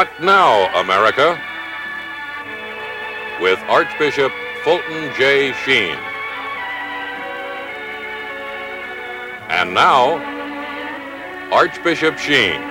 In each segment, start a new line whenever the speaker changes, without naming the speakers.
What Now, America? With Archbishop Fulton J. Sheen. And now, Archbishop Sheen.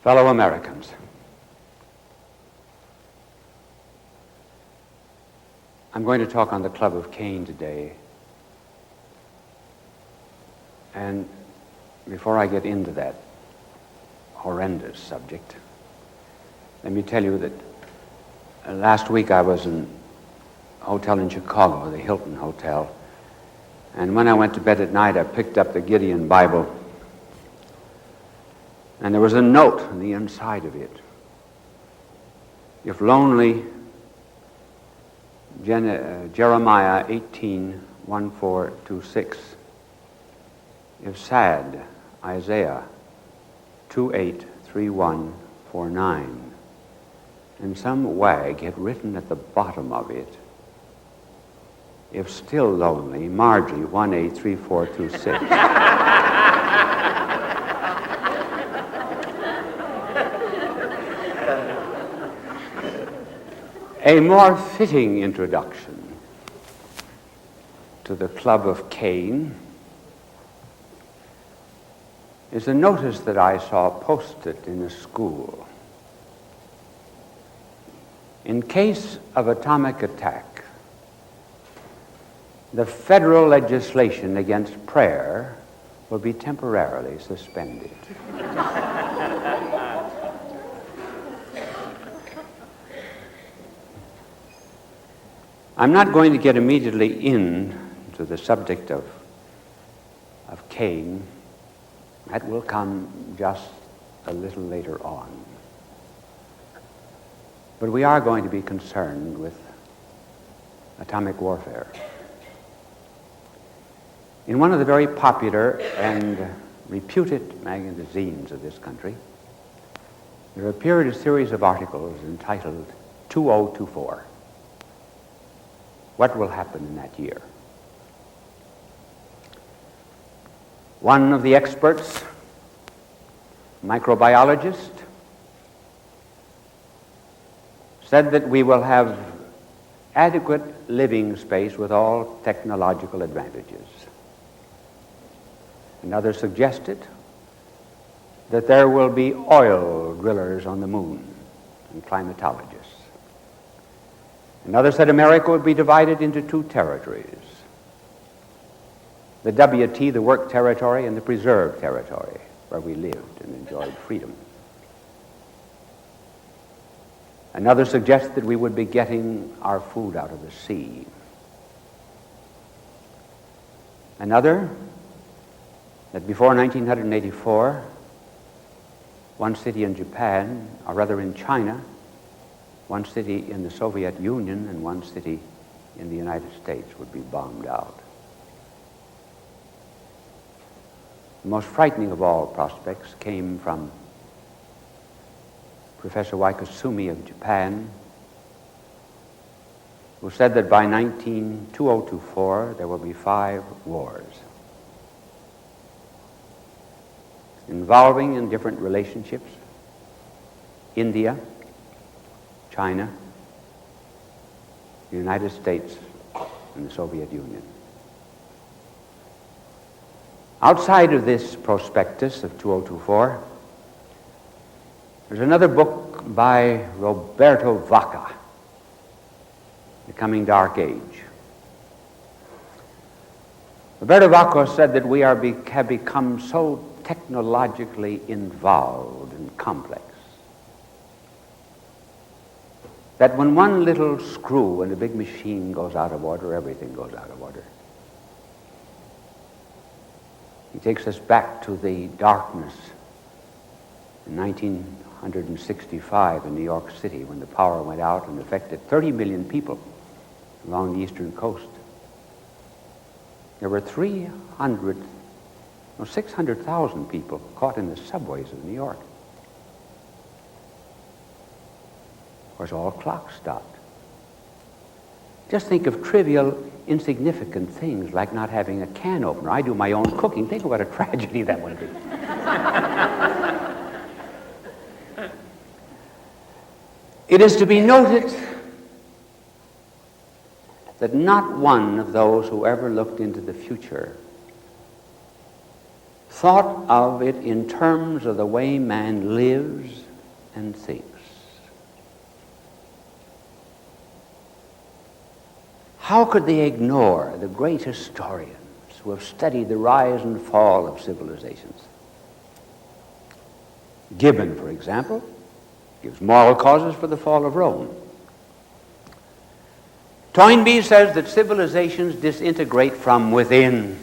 Fellow Americans, I'm going to talk on the Club of Cain today. And before I get into that horrendous subject, let me tell you that last week I was in a hotel in Chicago, the Hilton Hotel, and when I went to bed at night I picked up the Gideon Bible. And there was a note on the inside of it. If lonely, Jeremiah 18:1-4-6. If sad, Isaiah 28:3-1-4-9. And some wag had written at the bottom of it, if still lonely, Margie 1-8-3-4-2-6. A more fitting introduction to the Club of Cain is a notice that I saw posted in a school. In case of atomic attack, the federal legislation against prayer will be temporarily suspended. I'm not going to get immediately into the subject of Cain. That will come just a little later on. But we are going to be concerned with atomic warfare. In one of the very popular and reputed magazines of this country, there appeared a series of articles entitled 2024. What will happen in that year? One of the experts, microbiologist, said that we will have adequate living space with all technological advantages. Another suggested that there will be oil drillers on the moon and climatologists. Another said America would be divided into two territories, the WT, the work territory, and the preserved territory, where we lived and enjoyed freedom. Another suggested we would be getting our food out of the sea. Another, that before 1984, one city in Japan, or rather in China, one city in the Soviet Union, and one city in the United States would be bombed out. The most frightening of all prospects came from Professor Wakasumi of Japan, who said that by 2024 there will be 5 wars involving in different relationships India, China, the United States, and the Soviet Union. Outside of this prospectus of 2024, there's another book by Roberto Vacca, The Coming Dark Age. Roberto Vacca said that we have become so technologically involved and complex that when one little screw in a big machine goes out of order, everything goes out of order. He takes us back to the darkness in 1965 in New York City when the power went out and affected 30 million people along the eastern coast There were 600,000 people caught in the subways of New York. Of course, all clocks stopped. Just think of trivial, insignificant things like not having a can opener. I do my own cooking. Think of what a tragedy that would be. It is to be noted that not one of those who ever looked into the future thought of it in terms of the way man lives and thinks. How could they ignore the great historians who have studied the rise and fall of civilizations? Gibbon, for example, gives moral causes for the fall of Rome. Toynbee says that civilizations disintegrate from within,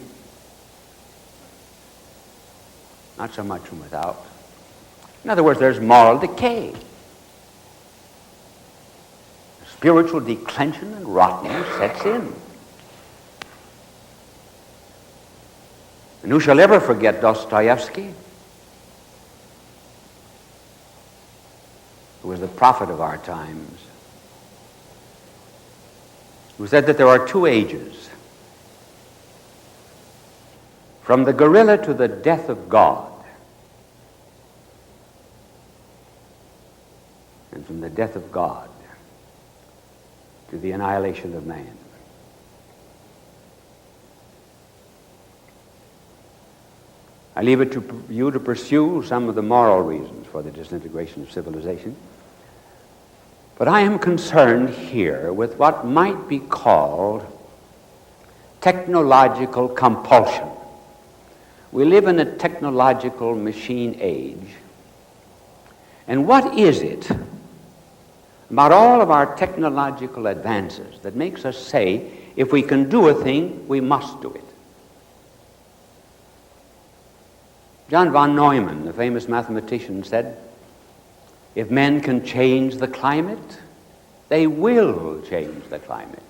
not so much from without. In other words, there's moral decay. Spiritual declension and rottenness sets in. And who shall ever forget Dostoevsky, who was the prophet of our times, who said that there are two ages, from the gorilla to the death of God, and from the death of God to the annihilation of man. I leave it to you to pursue some of the moral reasons for the disintegration of civilization. But I am concerned here with what might be called technological compulsion. We live in a technological machine age. And what is it about all of our technological advances that makes us say, if we can do a thing, we must do it? John von Neumann, the famous mathematician, said, if men can change the climate, they will change the climate.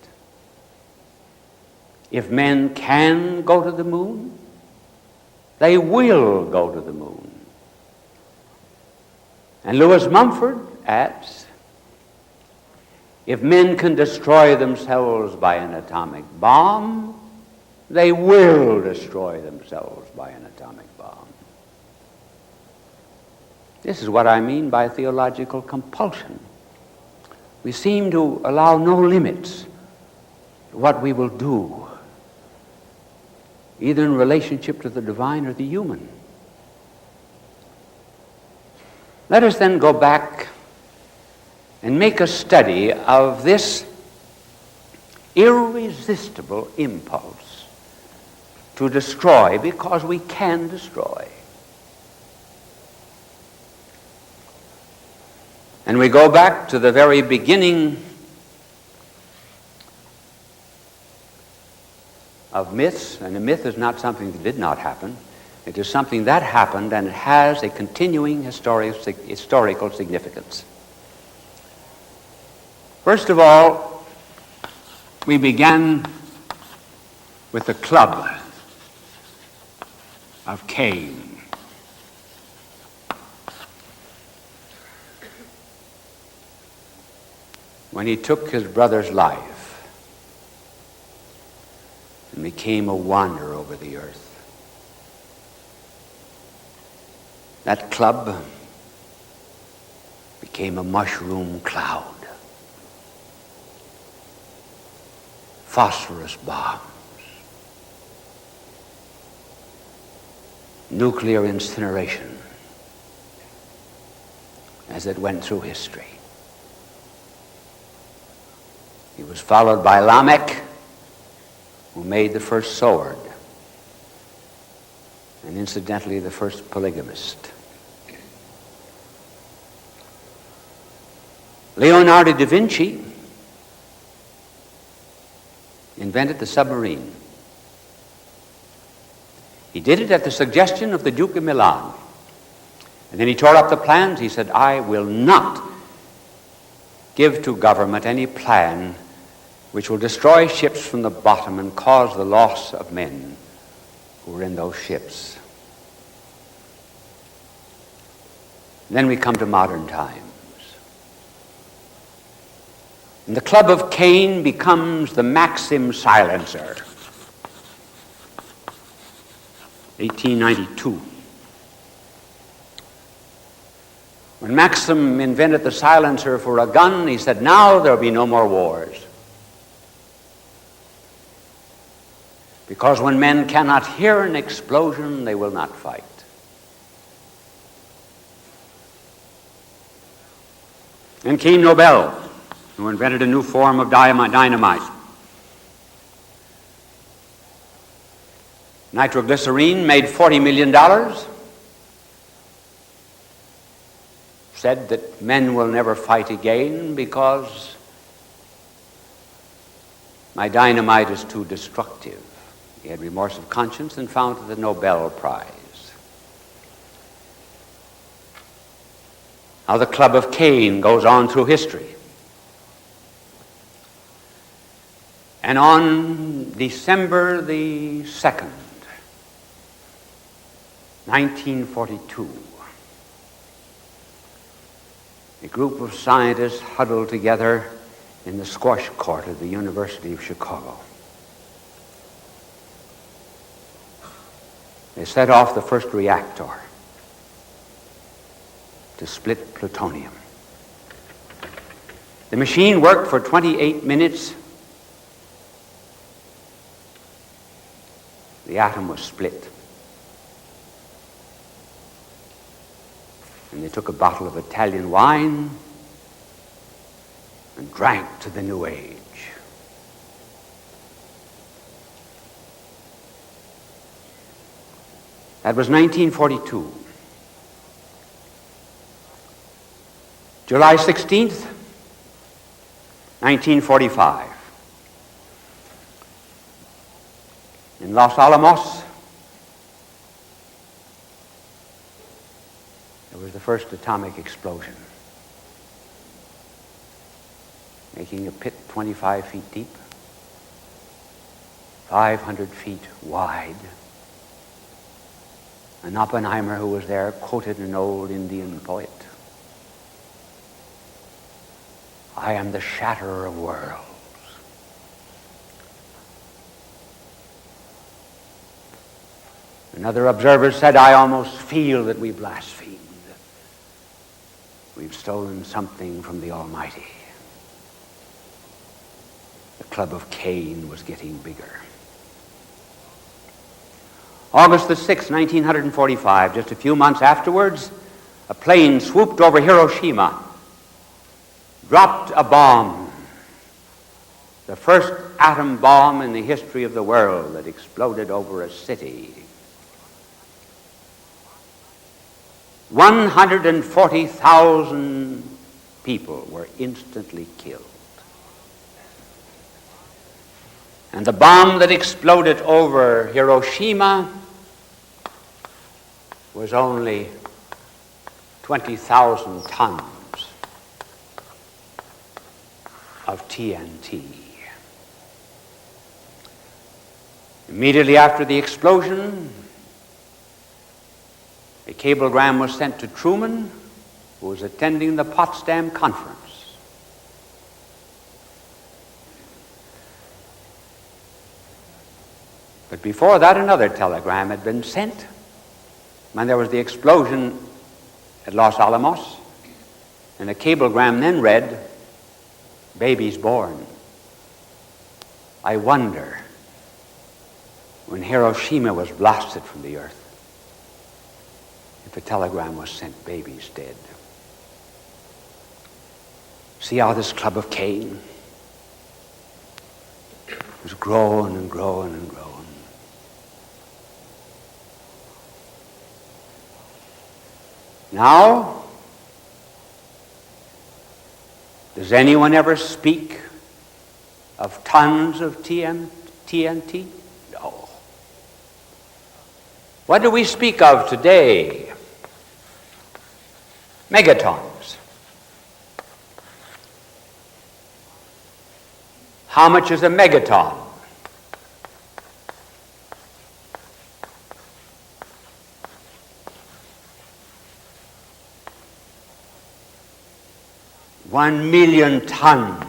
If men can go to the moon, they will go to the moon. And Lewis Mumford adds, if men can destroy themselves by an atomic bomb, they will destroy themselves by an atomic bomb. This is what I mean by theological compulsion. We seem to allow no limits to what we will do, either in relationship to the divine or the human. Let us then go back and make a study of this irresistible impulse to destroy, because we can destroy. And we go back to the very beginning of myths, and a myth is not something that did not happen. It is something that happened, and it has a continuing historical significance. First of all, we began with the club of Cain. When he took his brother's life and became a wanderer over the earth. That club became a mushroom cloud. Phosphorus bombs. Nuclear incineration as it went through history. He was followed by Lamech, who made the first sword, and incidentally the first polygamist. Leonardo da Vinci invented the submarine. He did it at the suggestion of the Duke of Milan. And then he tore up the plans. He said, I will not give to government any plan which will destroy ships from the bottom and cause the loss of men who were in those ships. Then we come to modern times. And the club of Cain becomes the Maxim Silencer. 1892. When Maxim invented the silencer for a gun, he said, now there'll be no more wars. Because when men cannot hear an explosion, they will not fight. And Cain Nobel, who invented a new form of dynamite. Nitroglycerine made $40 million. Said that men will never fight again because my dynamite is too destructive. He had remorse of conscience and founded the Nobel Prize. Now the Club of Cain goes on through history. And on December the 2nd, 1942, a group of scientists huddled together in the squash court of the University of Chicago. They set off the first reactor to split plutonium. The machine worked for 28 minutes. The atom was split. And they took a bottle of Italian wine and drank to the new age. That was 1942. July 16th, 1945. In Los Alamos, there was the first atomic explosion, making a pit 25 feet deep, 500 feet wide. And Oppenheimer, who was there, quoted an old Indian poet, "I am the shatterer of worlds." Another observer said, "I almost feel that we blasphemed. We've stolen something from the Almighty." The Club of Cain was getting bigger. August the 6th, 1945, just a few months afterwards, a plane swooped over Hiroshima, dropped a bomb, the first atom bomb in the history of the world that exploded over a city. 140,000 people were instantly killed. And the bomb that exploded over Hiroshima was only 20,000 tons of TNT. Immediately after the explosion, a cablegram was sent to Truman, who was attending the Potsdam Conference. But before that, another telegram had been sent when there was the explosion at Los Alamos, and the cablegram then read, "Babies born. I wonder, when Hiroshima was blasted from the earth, if a telegram was sent, babies dead." See how this Club of Cain was growing and growing and growing. Now, does anyone ever speak of tons of TNT? No. What do we speak of today? Megatons. How much is a megaton? One million tons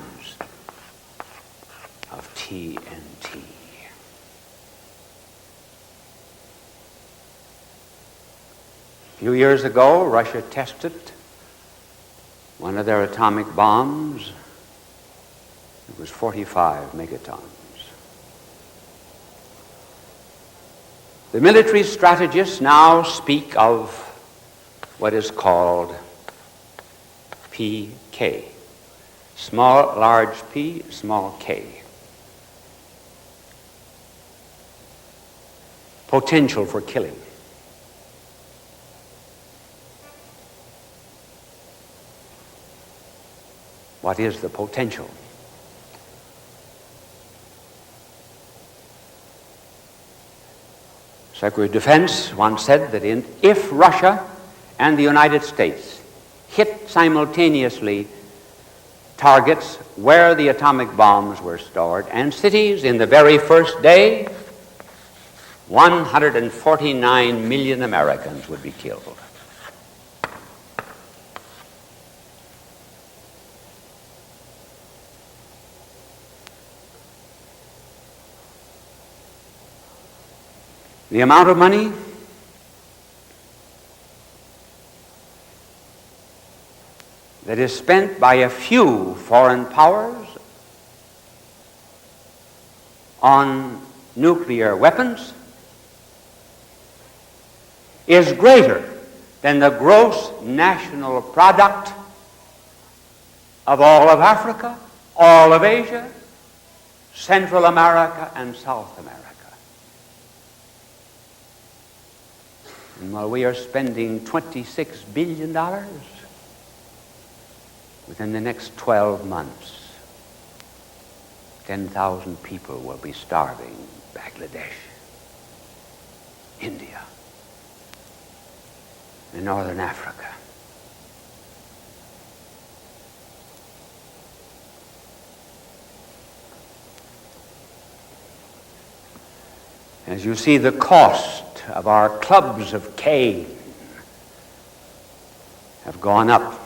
of TNT. A few years ago, Russia tested one of their atomic bombs. It was 45 megatons. The military strategists now speak of what is called PK. Small, large p, small k. Potential for killing. What is the potential? Secretary of Defense once said that if Russia and the United States hit simultaneously targets where the atomic bombs were stored and cities in the very first day, 149 million Americans would be killed. The amount of money that is spent by a few foreign powers on nuclear weapons is greater than the gross national product of all of Africa, all of Asia, Central America, and South America. And while we are spending $26 billion, within the next 12 months, 10,000 people will be starving in Bangladesh, India, and Northern Africa. As you see, the cost of our clubs of Cain have gone up.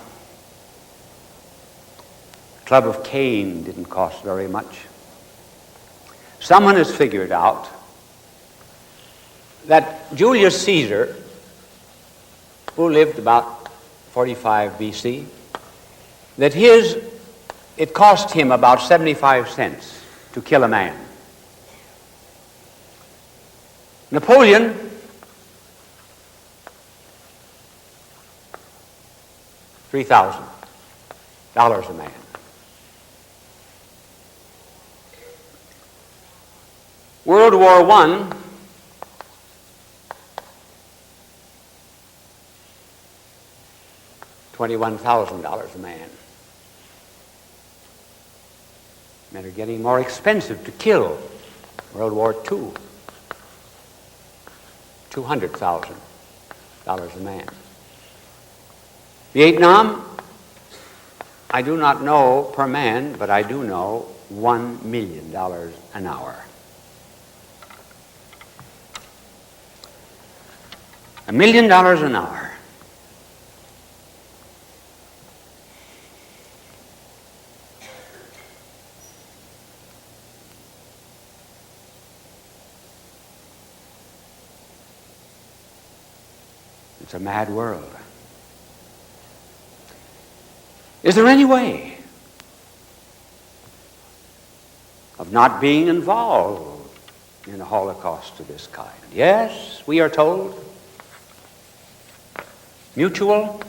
Club of Cain didn't cost very much. Someone has figured out that Julius Caesar, who lived about 45 BC, that it cost him about 75 cents to kill a man. Napoleon, $3,000 a man. World War I, $21,000 a man. Men are getting more expensive to kill. World War II, $200,000 a man. Vietnam, I do not know per man, but I do know $1 million an hour. $1 million an hour. It's a mad world. Is there any way of not being involved in a Holocaust of this kind? Yes, we are told. Mutual,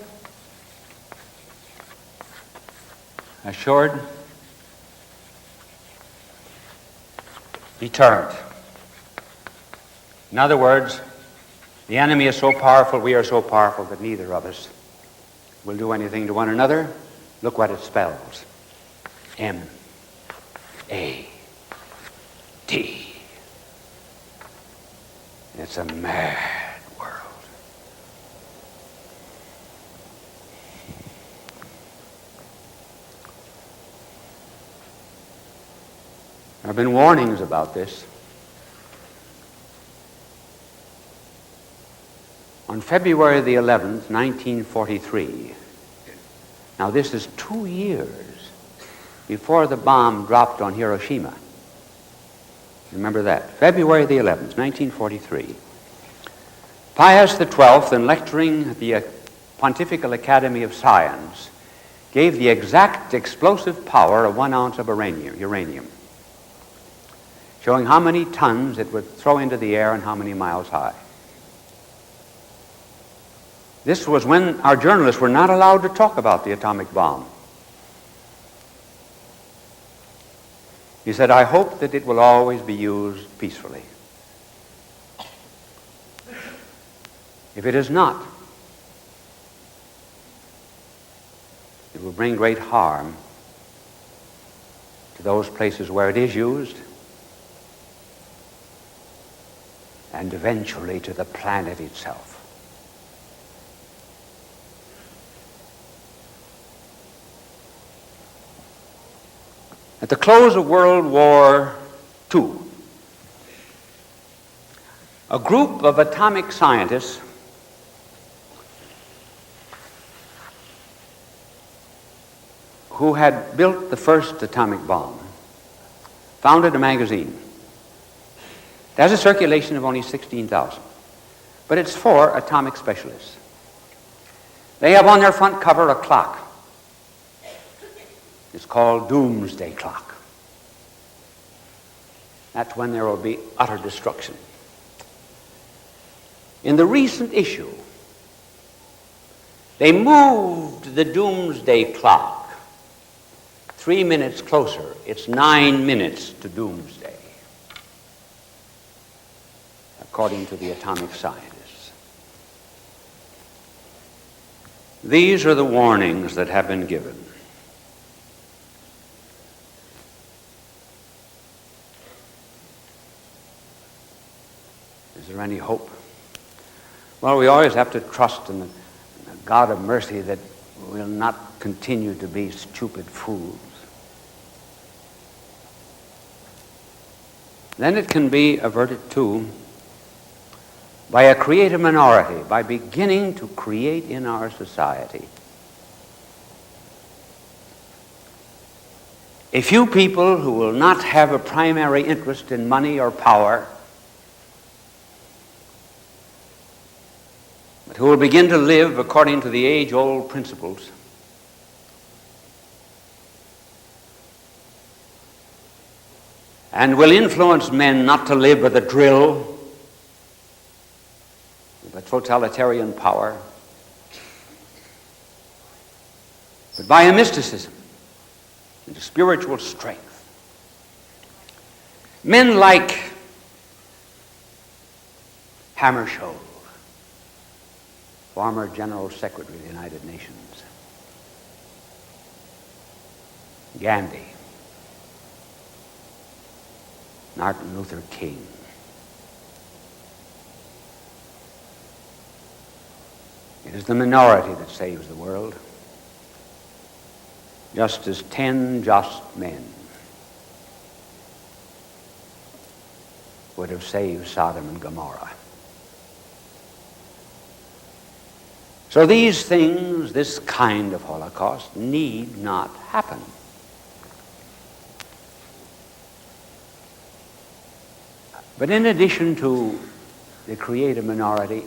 assured, deterrent. In other words, the enemy is so powerful, we are so powerful that neither of us will do anything to one another. Look what it spells. M-A-D. It's a mad world. have been warnings about this. On February the 11th, 1943, now this is 2 years before the bomb dropped on Hiroshima. Remember that. February the 11th, 1943. Pius XII, in lecturing at the Pontifical Academy of Science, gave the exact explosive power of 1 ounce of uranium, showing how many tons it would throw into the air and how many miles high. This was when our journalists were not allowed to talk about the atomic bomb. He said, "I hope that it will always be used peacefully. If it is not, it will bring great harm to those places where it is used and eventually to the planet itself." At the close of World War II, a group of atomic scientists who had built the first atomic bomb founded a magazine. It has a circulation of only 16,000, but it's for atomic specialists. They have on their front cover a clock. It's called Doomsday Clock. That's when there will be utter destruction. In the recent issue, they moved the Doomsday Clock 3 minutes closer. It's 9 minutes to doomsday, according to the atomic scientists. These are the warnings that have been given. Is there any hope? Well, we always have to trust in the God of mercy that we'll not continue to be stupid fools. Then it can be averted too by a creative minority, by beginning to create in our society a few people who will not have a primary interest in money or power, but who will begin to live according to the age-old principles and will influence men not to live by the drill, by totalitarian power, but by a mysticism and a spiritual strength. Men like Hammarskjöld, former General Secretary of the United Nations, Gandhi, Martin Luther King, it is the minority that saves the world, just as 10 just men would have saved Sodom and Gomorrah. So these things, this kind of Holocaust, need not happen. But in addition to the creative minority,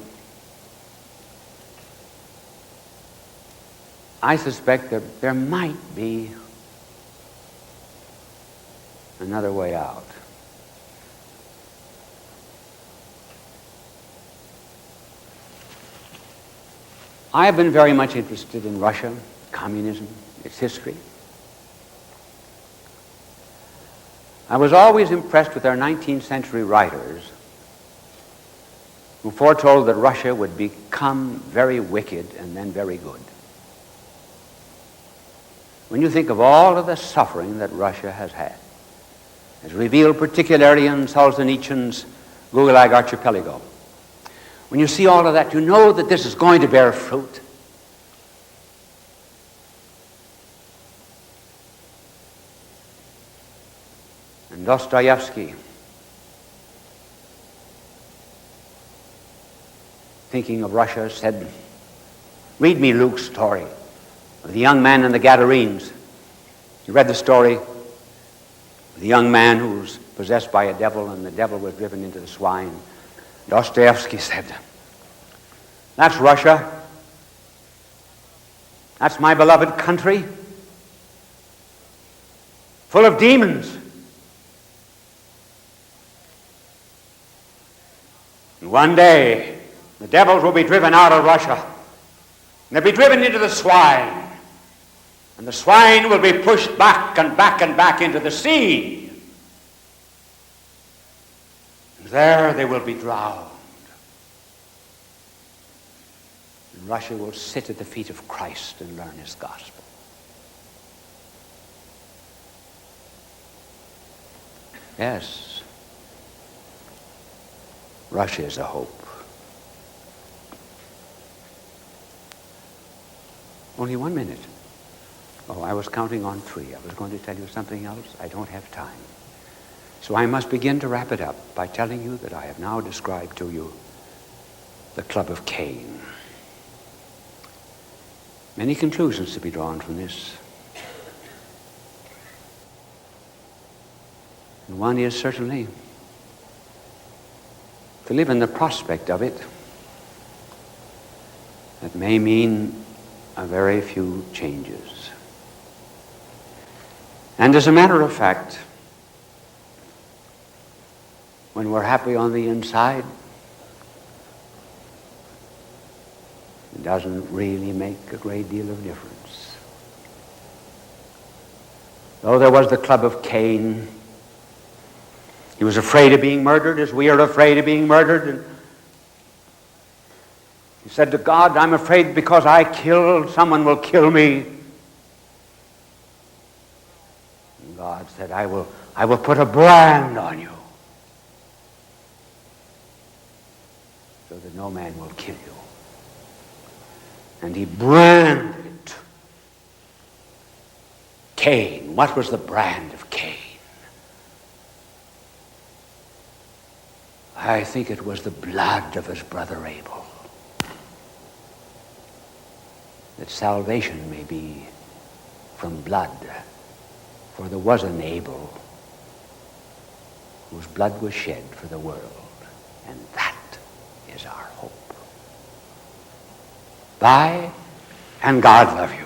I suspect that there might be another way out. I have been very much interested in Russia, communism, its history. I was always impressed with our 19th century writers who foretold that Russia would become very wicked and then very good. When you think of all of the suffering that Russia has had, as revealed particularly in Solzhenitsyn's Gulag Archipelago, when you see all of that, you know that this is going to bear fruit. And Dostoevsky, thinking of Russia, said, read me Luke's story of the young man and the Gadarenes. You read the story of the young man who was possessed by a devil, and the devil was driven into the swine. Dostoevsky said, that's Russia. That's my beloved country, full of demons. And one day, the devils will be driven out of Russia. And they'll be driven into the swine. And the swine will be pushed back and back and back into the sea. And there they will be drowned. And Russia will sit at the feet of Christ and learn his gospel. Yes, Russia is a hope. Only 1 minute. Oh, I was counting on 3. I was going to tell you something else. I don't have time. So I must begin to wrap it up by telling you that I have now described to you the Club of Cain. Many conclusions to be drawn from this. And one is certainly to live in the prospect of it. That may mean a very few changes. And as a matter of fact, when we're happy on the inside, it doesn't really make a great deal of difference. Though there was the Club of Cain, he was afraid of being murdered as we are afraid of being murdered. And he said to God, I'm afraid because I killed, someone will kill me. And God said, I will put a brand on you so that no man will kill you. And he branded Cain. What was the brand of Cain? I think it was the blood of his brother Abel. That salvation may be from blood. For there was an Abel whose blood was shed for the world. And that is our hope. Bye, and God love you.